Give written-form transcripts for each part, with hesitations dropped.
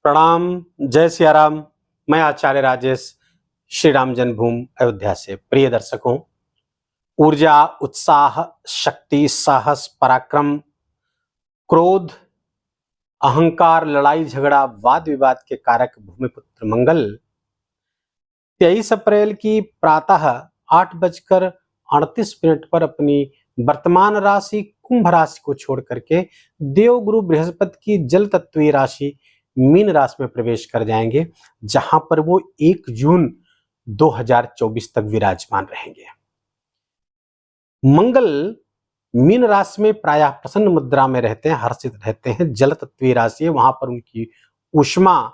प्रणाम। जय सिया राम। मैं आचार्य राजेश, श्री राम जन्मभूमि अयोध्या से। प्रिय दर्शकों, ऊर्जा, उत्साह, शक्ति, साहस, पराक्रम, क्रोध, अहंकार, लड़ाई झगड़ा, वाद विवाद के कारक भूमिपुत्र मंगल 23 अप्रैल की प्रातः 8:38 पर अपनी वर्तमान राशि कुंभ राशि को छोड़ करके देवगुरु बृहस्पति की जल तत्वीय राशि मीन राशि में प्रवेश कर जाएंगे, जहां पर वो 1 जून 2024 तक विराजमान रहेंगे। मंगल मीन राशि में प्रायः प्रसन्न मुद्रा में रहते हैं, हर्षित रहते हैं। जल तत्वीय राशि है, वहां पर उनकी ऊष्मा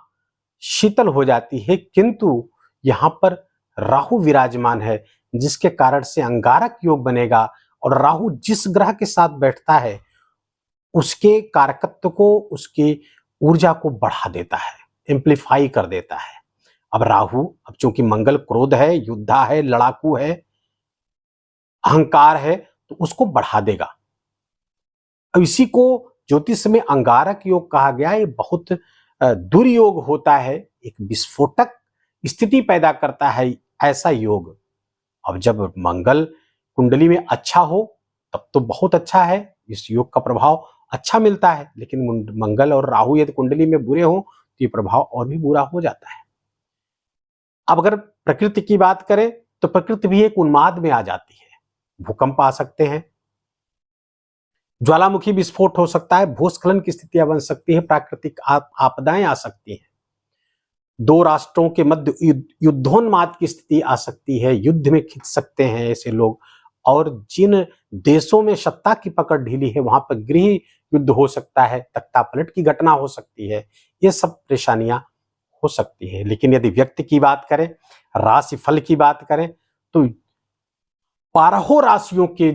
शीतल हो जाती है, किंतु यहां पर राहु विराजमान है, जिसके कारण से अंगारक योग बनेगा। और राहु जिस ग्रह के साथ बैठता है उसके कारकत्व को, उसकी ऊर्जा को बढ़ा देता है, एम्प्लीफाई कर देता है। अब राहु, अब चूंकि मंगल क्रोध है, योद्धा है, लड़ाकू है, अहंकार है, तो उसको बढ़ा देगा। अब इसी को ज्योतिष में अंगारक योग कहा गया है। ये बहुत दुर्योग होता है, एक विस्फोटक स्थिति पैदा करता है ऐसा योग। अब जब मंगल कुंडली में अच्छा हो तब तो बहुत अच्छा है, इस योग का प्रभाव अच्छा मिलता है। लेकिन मंगल और राहु यदि कुंडली में बुरे हो तो ये प्रभाव और भी बुरा हो जाता है। अब अगर प्रकृति की बात करें तो प्रकृति भी एक उन्माद में आ जाती है। भूकंप आ सकते हैं, ज्वालामुखी विस्फोट हो सकता है, भूस्खलन की स्थितियां बन सकती है, प्राकृतिक आपदाएं आ सकती हैं, दो राष्ट्रों के मध्य युद्धोन्माद की स्थिति आ सकती है, युद्ध में खिंच सकते हैं ऐसे लोग। और जिन देशों में सत्ता की पकड़ ढीली है वहां पर गृह युद्ध हो सकता है, तख्तापलट की घटना हो सकती है, ये सब परेशानियां हो सकती है। लेकिन यदि व्यक्ति की बात करें, राशिफल की बात करें, तो 12 राशियों के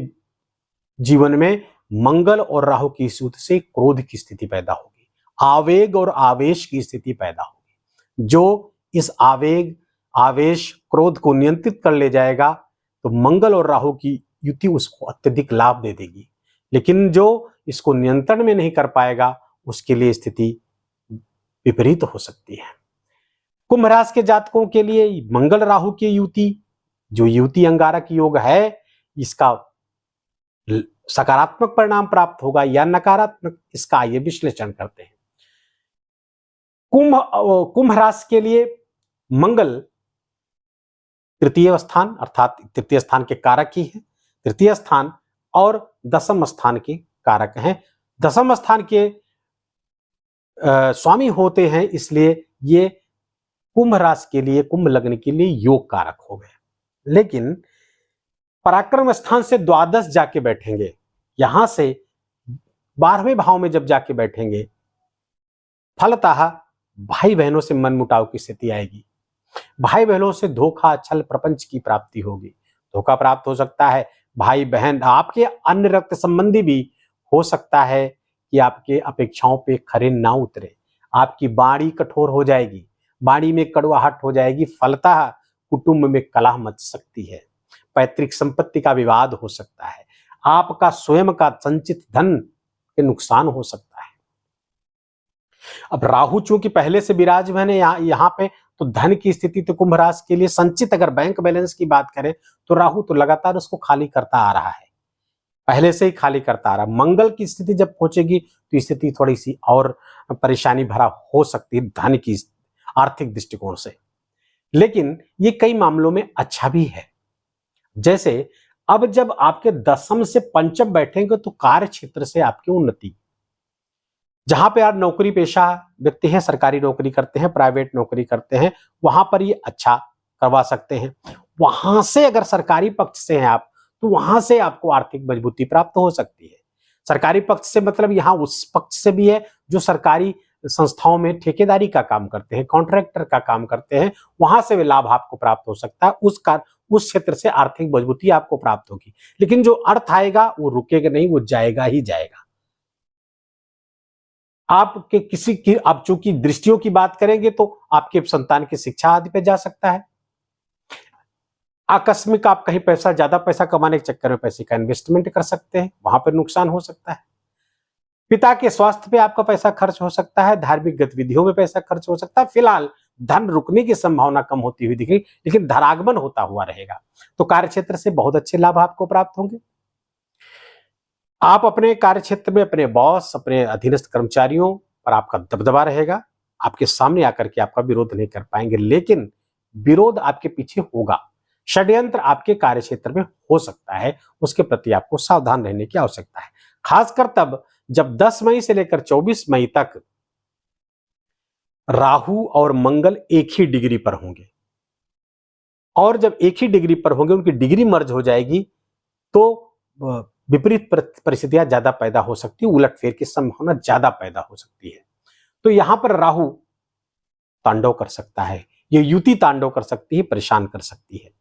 जीवन में मंगल और राहु की युति से क्रोध की स्थिति पैदा होगी, आवेग और आवेश की स्थिति पैदा होगी। जो इस आवेग, आवेश, क्रोध को नियंत्रित कर ले जाएगा तो मंगल और राहु की युति उसको अत्यधिक लाभ दे देगी। लेकिन जो इसको नियंत्रण में नहीं कर पाएगा उसके लिए स्थिति विपरीत हो सकती है। कुंभ राशि के जातकों के लिए मंगल राहु की युति, जो युति अंगारक योग है, इसका सकारात्मक परिणाम प्राप्त होगा या नकारात्मक, इसका ये विश्लेषण करते हैं। कुंभ राशि के लिए मंगल तृतीय स्थान, अर्थात तृतीय स्थान के कारक ही है। तृतीय स्थान और दशम स्थान के कारक हैं। दशम स्थान के स्वामी होते हैं, इसलिए ये कुंभ राशि के लिए, कुंभ लग्न के लिए योग कारक हो गए। लेकिन पराक्रम स्थान से द्वादश जाके बैठेंगे, यहां से 12वें भाव में जब जाके बैठेंगे, फलतः भाई बहनों से मनमुटाव की स्थिति आएगी। भाई बहनों से धोखा, छल, प्रपंच की प्राप्ति होगी। धोखा प्राप्त हो सकता है, भाई बहन, आपके अन्य रक्त संबंधी भी हो सकता है कि आपके अपेक्षाओं पे खरे ना उतरे। आपकी वाणी कठोर हो जाएगी, वाणी में कड़वाहट हो जाएगी, फलतः कुटुंब में कलह मच सकती है, पैतृक संपत्ति का विवाद हो सकता है, आपका स्वयं का संचित धन के नुकसान हो सकता है। अब राहु चूंकि पहले से विराजमान है यहाँ पे, तो धन की स्थिति तो कुंभ राशि के लिए संचित, अगर बैंक बैलेंस की बात करें तो राहु तो लगातार उसको खाली करता आ रहा है, पहले से ही खाली करता आ रहा है। मंगल की स्थिति जब पहुंचेगी तो स्थिति थोड़ी सी और परेशानी भरा हो सकती है धन की आर्थिक दृष्टिकोण से। लेकिन ये कई मामलों में अच्छा भी है। जैसे अब जब आपके दशम से पंचम बैठेंगे तो कार्य क्षेत्र से आपकी उन्नति, जहां पे आप नौकरी पेशा व्यक्ति हैं, सरकारी नौकरी करते हैं, प्राइवेट नौकरी करते हैं, वहां पर ये अच्छा करवा सकते हैं। वहां से अगर सरकारी पक्ष से हैं आप, तो वहां से आपको आर्थिक मजबूती प्राप्त हो सकती है। सरकारी पक्ष से मतलब यहाँ उस पक्ष से भी है जो सरकारी संस्थाओं में ठेकेदारी का काम करते हैं, कॉन्ट्रैक्टर का काम करते हैं, वहां से भी लाभ आपको प्राप्त हो सकता है। उस क्षेत्र से आर्थिक मजबूती आपको प्राप्त होगी। लेकिन जो अर्थ आएगा वो रुकेगा नहीं, वो जाएगा ही जाएगा। आपके किसी की, आप चूंकि दृष्टियों की बात करेंगे तो आपके संतान की शिक्षा आदि पे जा सकता है। आकस्मिक आप कहीं पैसा, ज्यादा पैसा कमाने के चक्कर में पैसे का इन्वेस्टमेंट कर सकते हैं, वहां पर नुकसान हो सकता है। पिता के स्वास्थ्य पे आपका पैसा खर्च हो सकता है, धार्मिक गतिविधियों में पैसा खर्च हो सकता है। फिलहाल धन रुकने की संभावना कम होती हुई दिख रही, लेकिन धनागमन होता हुआ रहेगा। तो कार्य क्षेत्र से बहुत अच्छे लाभ आपको प्राप्त होंगे। आप अपने कार्य क्षेत्र में अपने बॉस, अपने अधीनस्थ कर्मचारियों पर आपका दबदबा रहेगा। आपके सामने आकर के आपका विरोध नहीं कर पाएंगे, लेकिन विरोध आपके पीछे होगा। षड्यंत्र आपके कार्य क्षेत्र में हो सकता है, उसके प्रति आपको सावधान रहने की आवश्यकता है। खासकर तब जब 10 मई से लेकर 24 मई तक राहु और मंगल एक ही डिग्री पर होंगे, और जब एक ही डिग्री पर होंगे, उनकी डिग्री मर्ज हो जाएगी, तो विपरीत परिस्थितियां ज्यादा पैदा हो सकती है, उलटफेर की संभावना ज्यादा पैदा हो सकती है। तो यहां पर राहु तांडव कर सकता है, ये युति तांडव कर सकती है, परेशान कर सकती है।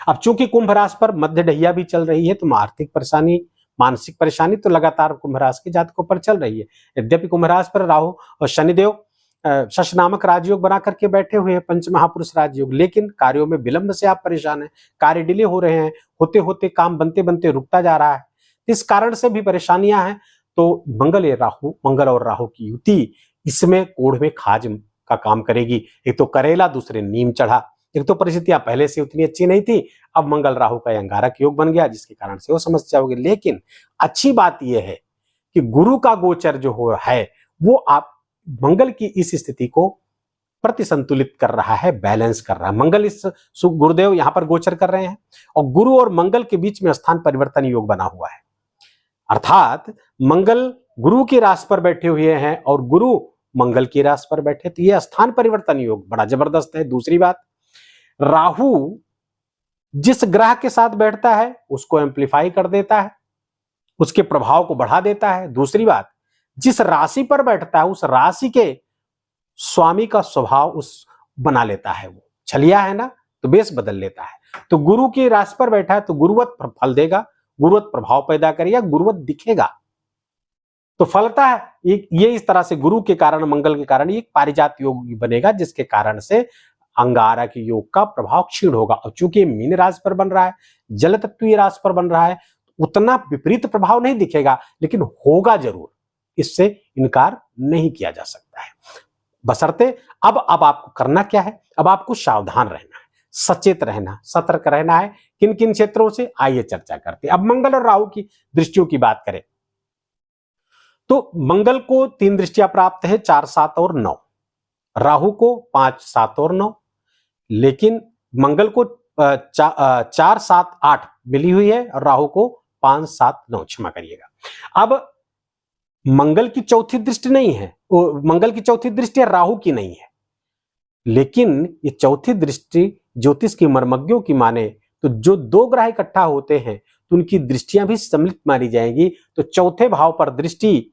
अब चूंकि कुंभ राशि पर मध्य ढैया भी चल रही है, तो आर्थिक परेशानी, मानसिक परेशानी तो लगातार कुंभ राशि के जातकों पर चल रही है। यद्यपि कुंभ राशि पर राहु और शनिदेव शश नामक राजयोग बना करके बैठे हुए हैं, पंच महापुरुष राजयोग, लेकिन कार्यों में विलंब से आप परेशान हैं, कार्य डिले हो रहे हैं, होते होते काम बनते बनते रुकता जा रहा है, इस कारण से भी परेशानियां हैं। तो मंगल और राहु की युति इसमें कोढ़ में खाज का काम करेगी। एक तो करेला, दूसरे नीम चढ़ा। एक तो परिस्थितियां पहले से उतनी अच्छी नहीं थी, अब मंगल राहु का अंगारक योग बन गया, जिसके कारण से वो समस्या होगी। लेकिन अच्छी बात यह है कि गुरु का गोचर जो हो है, वो आप मंगल की इस स्थिति को प्रतिसंतुलित कर रहा है, बैलेंस कर रहा है। मंगल इस गुरुदेव यहां पर गोचर कर रहे हैं, और गुरु और मंगल के बीच में स्थान परिवर्तन योग बना हुआ है। अर्थात मंगल गुरु की राशि पर बैठे हुए हैं और गुरु मंगल की राशि पर बैठे, तो यह स्थान परिवर्तन योग बड़ा जबरदस्त है। दूसरी बात, राहु जिस ग्रह के साथ बैठता है उसको एम्पलीफाई कर देता है, उसके प्रभाव को बढ़ा देता है। दूसरी बात, जिस राशि पर बैठता है उस राशि के स्वामी का स्वभाव उस बना लेता है, वो छलिया है ना, तो बेस बदल लेता है। तो गुरु की राशि पर बैठा है तो गुरुवत फल देगा, गुरुवत प्रभाव पैदा करेगा, गुरुवत दिखेगा। तो फलता है ये इस तरह से गुरु के कारण, मंगल के कारण ये पारिजात योग बनेगा, जिसके कारण से अंगारक योग का प्रभाव क्षीण होगा। और चूंकि मीन राशि पर बन रहा है, जल तत्वीय राशि पर बन रहा है, उतना विपरीत प्रभाव नहीं दिखेगा, लेकिन होगा जरूर, इससे इनकार नहीं किया जा सकता है। बशर्ते अब आपको करना क्या है, अब आपको सावधान रहना है, सचेत रहना, सतर्क रहना है। किन किन क्षेत्रों से, आइए चर्चा करते हैं। अब मंगल और राहु की दृष्टियों की बात करें तो मंगल को 3 दृष्टियां प्राप्त है, 4, 7 और 9। राहु को 5, 7 और 9, लेकिन मंगल को 4, 7, 8 मिली हुई है और राहु को 5, 7, 9, क्षमा करिएगा। अब मंगल की चौथी दृष्टि नहीं है, मंगल की चौथी दृष्टि राहु की नहीं है, लेकिन ये चौथी दृष्टि ज्योतिष की मर्मज्ञों की माने तो जो 2 ग्रह इकट्ठा होते हैं तो उनकी दृष्टियां भी सम्मिलित मानी जाएंगी। तो चौथे भाव पर दृष्टि,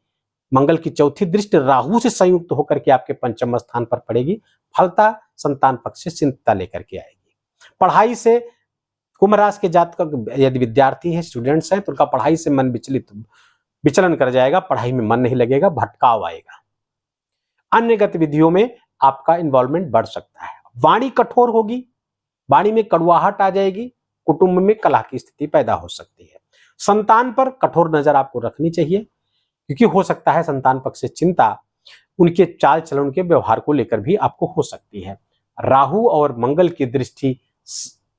मंगल की चौथी दृष्टि राहु से संयुक्त होकर के आपके पंचम स्थान पर पड़ेगी। फलता संतान पक्ष से चिंता लेकर के आएगी। पढ़ाई से कुंभ राशि के जातक यदि विद्यार्थी हैं, स्टूडेंट्स हैं, तो उनका पढ़ाई से मन विचलन कर जाएगा, पढ़ाई में मन नहीं लगेगा, भटकाव आएगा। अन्य गतिविधियों में आपका इन्वॉल्वमेंट बढ़ सकता है। वाणी कठोर होगी, वाणी में कड़वाहट आ जाएगी, कुटुंब में कलह की स्थिति पैदा हो सकती है। संतान पर कठोर नजर आपको रखनी चाहिए, क्योंकि हो सकता है संतान पक्ष से चिंता, उनके चाल चलन, उनके व्यवहार को लेकर भी आपको हो सकती है। राहु और मंगल की दृष्टि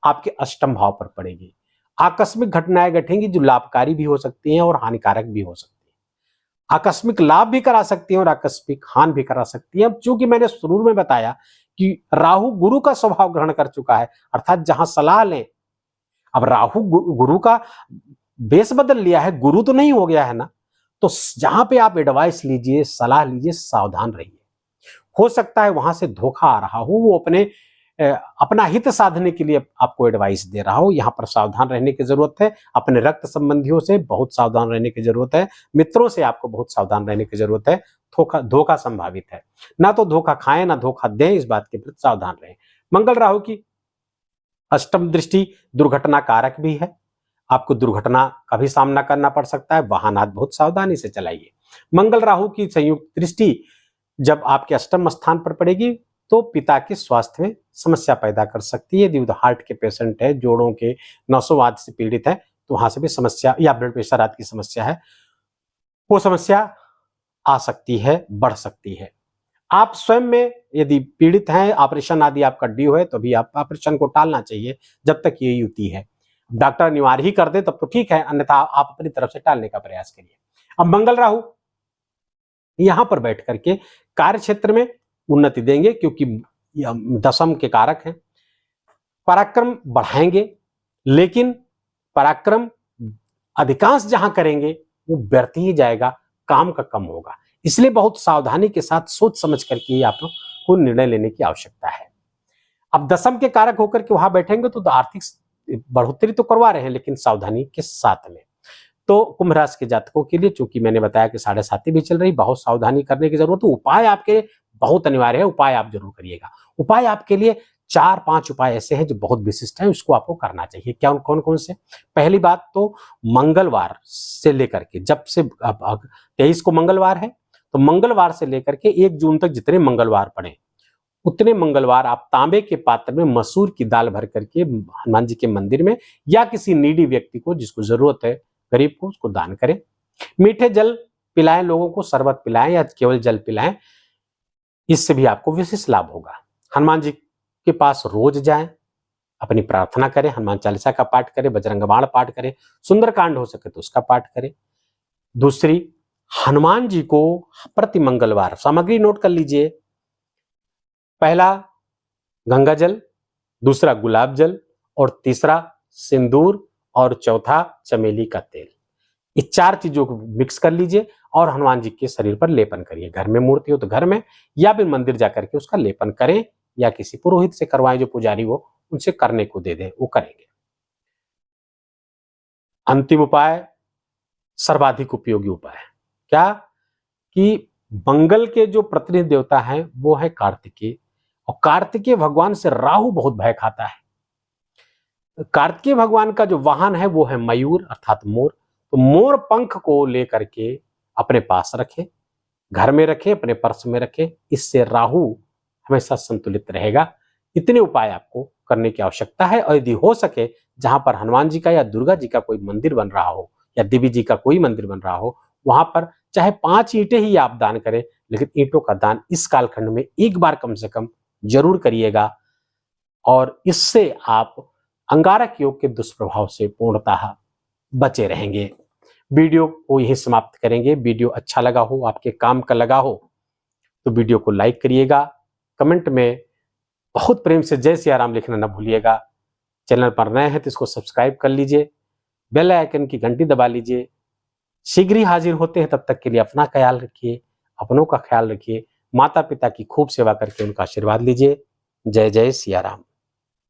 आपके अष्टम भाव पर पड़ेगी। आकस्मिक घटनाएं घटेंगी जो लाभकारी भी हो सकती हैं और हानिकारक भी हो सकती हैं। आकस्मिक लाभ भी करा सकती हैं और आकस्मिक हानि भी करा सकती हैं। अब चूंकि मैंने शुरू में बताया कि राहु गुरु का स्वभाव ग्रहण कर चुका है, अर्थात जहां सलाह लें, अब राहु गुरु का बेस बदल लिया है, गुरु तो नहीं हो गया है ना, तो जहां पे आप एडवाइस लीजिए, सलाह लीजिए, सावधान रहिए। हो सकता है वहां से धोखा आ रहा हो, वो अपना हित साधने के लिए आपको एडवाइस दे रहा हो, यहां पर सावधान रहने की जरूरत है। अपने रक्त संबंधियों से बहुत सावधान रहने की जरूरत है, मित्रों से आपको बहुत सावधान रहने की जरूरत है। धोखा संभावित है, ना तो धोखा खाएं ना धोखा दें, इस बात के प्रति सावधान रहें। मंगल राहु की अष्टम दृष्टि दुर्घटना कारक भी है, आपको दुर्घटना का भी सामना करना पड़ सकता है, वाहनात बहुत सावधानी से चलाइए। मंगल राहु की संयुक्त दृष्टि जब आपके अष्टम स्थान पर पड़ेगी तो पिता के स्वास्थ्य में समस्या पैदा कर सकती है। यदि हार्ट के पेशेंट है, जोड़ों के नसोवाद से पीड़ित है, तो वहां से भी समस्या, या ब्लड प्रेशर आदि की समस्या है, वो समस्या आ सकती है, बढ़ सकती है। आप स्वयं में यदि पीड़ित हैं, ऑपरेशन आदि आपका ड्यू है, तो भी आप ऑपरेशन को टालना चाहिए जब तक ये युति है। डॉक्टर अनिवार्य ही कर दे तब तो ठीक है, अन्यथा आप अपनी तरफ से टालने का प्रयास करिए। अब मंगल राहु यहां पर बैठ करके कार्य क्षेत्र में उन्नति देंगे, क्योंकि दशम के कारक हैं। पराक्रम बढ़ाएंगे, लेकिन पराक्रम अधिकांश जहां करेंगे वो व्यर्थ ही जाएगा, काम का कम होगा। इसलिए बहुत सावधानी के साथ सोच समझ करके ही आपको निर्णय लेने की आवश्यकता है। अब दशम के कारक होकर के वहां बैठेंगे तो आर्थिक बढ़ोतरी तो करवा रहे हैं, लेकिन सावधानी के साथ में। तो कुंभ राशि के जातकों के लिए, चूंकि मैंने बताया कि 7.5 भी चल रही, बहुत सावधानी करने की जरूरत है। उपाय आपके बहुत अनिवार्य है, उपाय आप जरूर करिएगा। उपाय आपके लिए 4-5 उपाय ऐसे हैं जो बहुत विशिष्ट हैं, उसको आपको करना चाहिए। क्या कौन कौन से? पहली बात तो मंगलवार से लेकर के, जब से 23 को मंगलवार है, तो मंगलवार से लेकर के 1 जून तक जितने मंगलवार पड़े, उतने मंगलवार आप तांबे के पात्र में मसूर की दाल भर करके हनुमान जी के मंदिर में या किसी नीडी व्यक्ति को, जिसको जरूरत है, गरीब को, उसको दान करें। मीठे जल पिलाएं, लोगों को शरबत पिलाएं या केवल जल पिलाएं, इससे भी आपको विशेष लाभ होगा। हनुमान जी के पास रोज जाएं, अपनी प्रार्थना करें, हनुमान चालीसा का पाठ करें, बजरंग बाण पाठ करें, सुंदरकांड हो सके तो उसका पाठ करें। दूसरी, हनुमान जी को प्रति मंगलवार, सामग्री नोट कर लीजिए, पहला गंगा जल, दूसरा गुलाब जल, और तीसरा सिंदूर, और चौथा चमेली का तेल। ये 4 चीजों को मिक्स कर लीजिए और हनुमान जी के शरीर पर लेपन करिए। घर में मूर्ति हो तो घर में, या फिर मंदिर जाकर के उसका लेपन करें, या किसी पुरोहित से करवाएं, जो पुजारी हो उनसे करने को दे दें, वो करेंगे। अंतिम उपाय सर्वाधिक उपयोगी उपाय, क्या कि मंगल के जो प्रतिनिधि देवता हैं वो है कार्तिकेय, और कार्तिकेय भगवान से राहु बहुत भय खाता है। कार्तिकेय भगवान का जो वाहन है वो है मयूर अर्थात मोर। तो मोर पंख को लेकर के अपने पास रखे, घर में रखे, अपने पर्स में रखे, इससे राहु हमेशा संतुलित रहेगा। इतने उपाय आपको करने की आवश्यकता है। और यदि हो सके, जहां पर हनुमान जी का या दुर्गा जी का कोई मंदिर बन रहा हो या देवी जी का कोई मंदिर बन रहा हो, वहां पर चाहे 5 ईंटें ही आप दान करें, लेकिन ईंटों का दान इस कालखंड में एक बार कम से कम जरूर करिएगा, और इससे आप अंगारक योग के दुष्प्रभाव से पूर्णतः बचे रहेंगे। वीडियो को यही समाप्त करेंगे। वीडियो अच्छा लगा हो, आपके काम का लगा हो, तो वीडियो को लाइक करिएगा। कमेंट में बहुत प्रेम से जय सिया राम लिखना न भूलिएगा। चैनल पर नए हैं तो इसको सब्सक्राइब कर लीजिए, बेल आइकन की घंटी दबा लीजिए। शीघ्र ही हाजिर होते हैं, तब तक के लिए अपना ख्याल रखिए, अपनों का ख्याल रखिए, माता पिता की खूब सेवा करके उनका आशीर्वाद लीजिए। जय जय सिया राम।